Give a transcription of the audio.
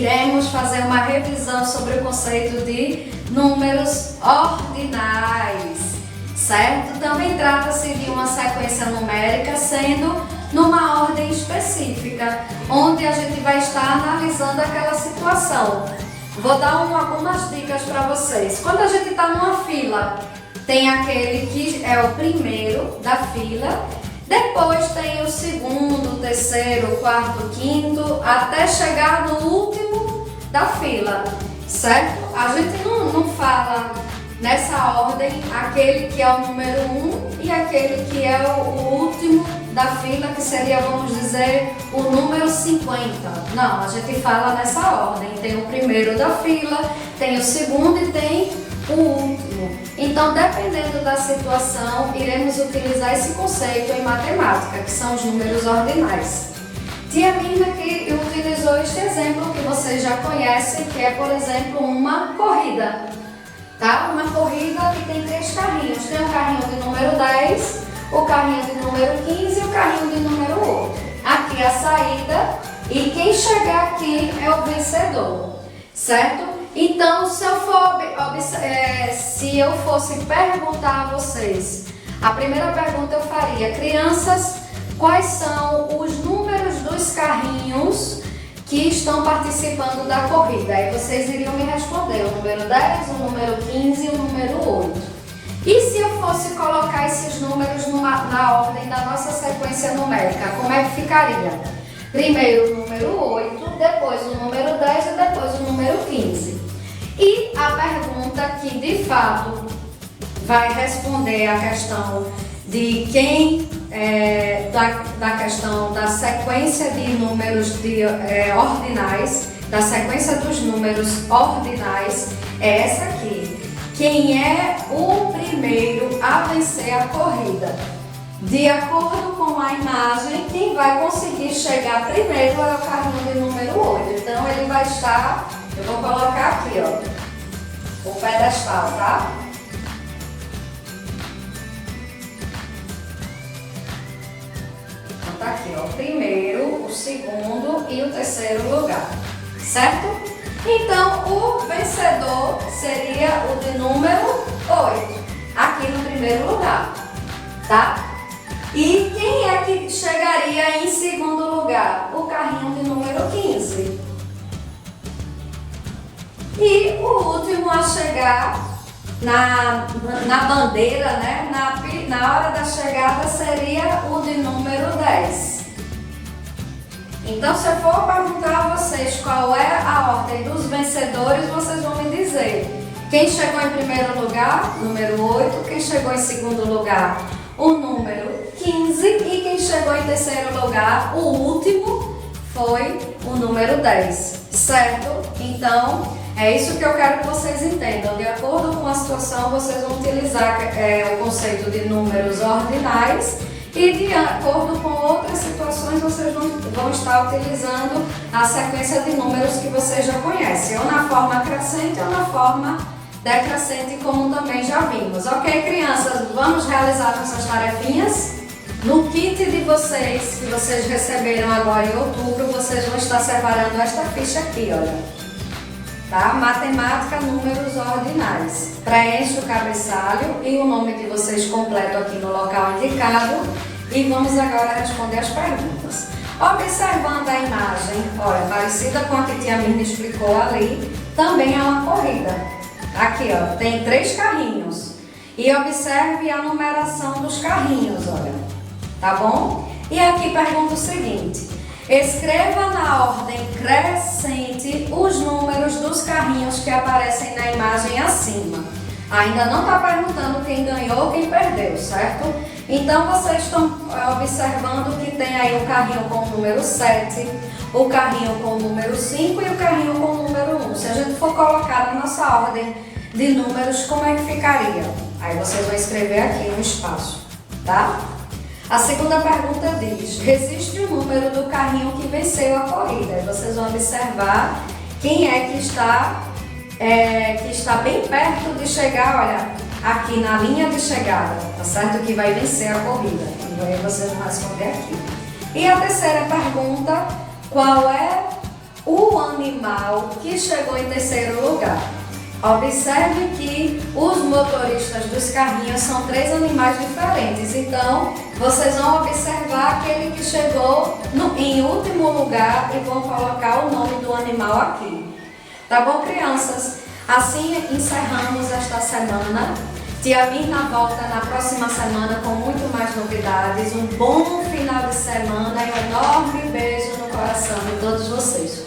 iremos fazer uma revisão sobre o conceito de números ordinais, certo? Também trata-se de uma sequência numérica, sendo numa ordem específica, onde a gente vai estar analisando aquela situação. Vou dar algumas dicas para vocês. Quando a gente está numa fila, tem aquele que é o primeiro da fila, depois tem o segundo, terceiro, quarto, quinto, até chegar no último da fila, certo? A gente não fala nessa ordem aquele que é o número 1 e aquele que é o último da fila, que seria, vamos dizer, o número 50. Não, a gente fala nessa ordem. Tem o primeiro da fila, tem o segundo e tem o último. Então, dependendo da situação, iremos utilizar esse conceito em matemática, que são os números ordinais. Tia Mirna que utilizou este exemplo que vocês já conhecem, que é, por exemplo, uma corrida. Tá? Uma corrida que tem 3 carrinhos. Tem o carrinho de número 10, o carrinho de número 15 e o carrinho de número 8. Aqui a saída e quem chegar aqui é o vencedor, certo? Então, se eu fosse perguntar a vocês, a primeira pergunta eu faria: crianças, quais são os números dos carrinhos que estão participando da corrida? Aí vocês iriam me responder o número 10, o número 15 e o número 8. E se eu fosse colocar esses números na ordem da nossa sequência numérica, como é que ficaria? Primeiro o número 8, depois o número 10 e depois o número 15. E a pergunta que de fato vai responder a questão de quem, da questão da sequência de números ordinais, da sequência dos números ordinais, é essa aqui. Quem é o primeiro a vencer a corrida? De acordo com a imagem, quem vai conseguir chegar primeiro é o carrinho de número 8. Então ele vai estar, eu vou colocar aqui, ó, o pedestal, tá? Então tá aqui, ó, o primeiro, o segundo e o terceiro lugar, certo? Então, o vencedor seria o de número 8, aqui no primeiro lugar, tá? E quem é que chegaria em segundo lugar? O carrinho de número 15. E o último a chegar na bandeira, né? Na hora da chegada, seria o de número 10. Então, se eu for perguntar a vocês qual é a ordem dos vencedores, vocês vão me dizer quem chegou em primeiro lugar, número 8, quem chegou em segundo lugar, o número 15, e quem chegou em terceiro lugar, o último, foi o número 10, certo? Então, é isso que eu quero que vocês entendam. De acordo com a situação, vocês vão utilizar o conceito de números ordinais. E de acordo com outras situações, vocês vão estar utilizando a sequência de números que vocês já conhecem, ou na forma crescente ou na forma decrescente, como também já vimos. Ok, crianças? Vamos realizar nossas tarefinhas? No kit de vocês, que vocês receberam agora em outubro, vocês vão estar separando esta ficha aqui, olha. Tá? Matemática, números ordinais. Preenche o cabeçalho e o nome de vocês completo aqui no local indicado. E vamos agora responder as perguntas. Observando a imagem, olha, parecida com a que tia Mirna explicou ali, também é uma corrida. Aqui, ó, tem 3 carrinhos. E observe a numeração dos carrinhos, olha. Tá bom? E aqui pergunta o seguinte: escreva na ordem crescente os números dos carrinhos que aparecem na imagem acima. Ainda não está perguntando quem ganhou ou quem perdeu, certo? Então vocês estão observando que tem aí o carrinho com o número 7, o carrinho com o número 5 e o carrinho com o número 1. Se a gente for colocar na nossa ordem de números, como é que ficaria? Aí vocês vão escrever aqui no espaço, tá? A segunda pergunta diz: existe o número do carrinho que venceu a corrida. E vocês vão observar quem é que está bem perto de chegar, olha, aqui na linha de chegada, tá certo? Que vai vencer a corrida. Então aí vocês vão responder aqui. E a terceira pergunta: qual é o animal que chegou em terceiro lugar. Observe que os motoristas dos carrinhos são 3 animais diferentes, então vocês vão observar aquele que chegou em último lugar e vão colocar o nome do animal aqui. Tá bom, crianças? Assim encerramos esta semana. Tia Mirna volta na próxima semana com muito mais novidades. Um bom final de semana e um enorme beijo no coração de todos vocês.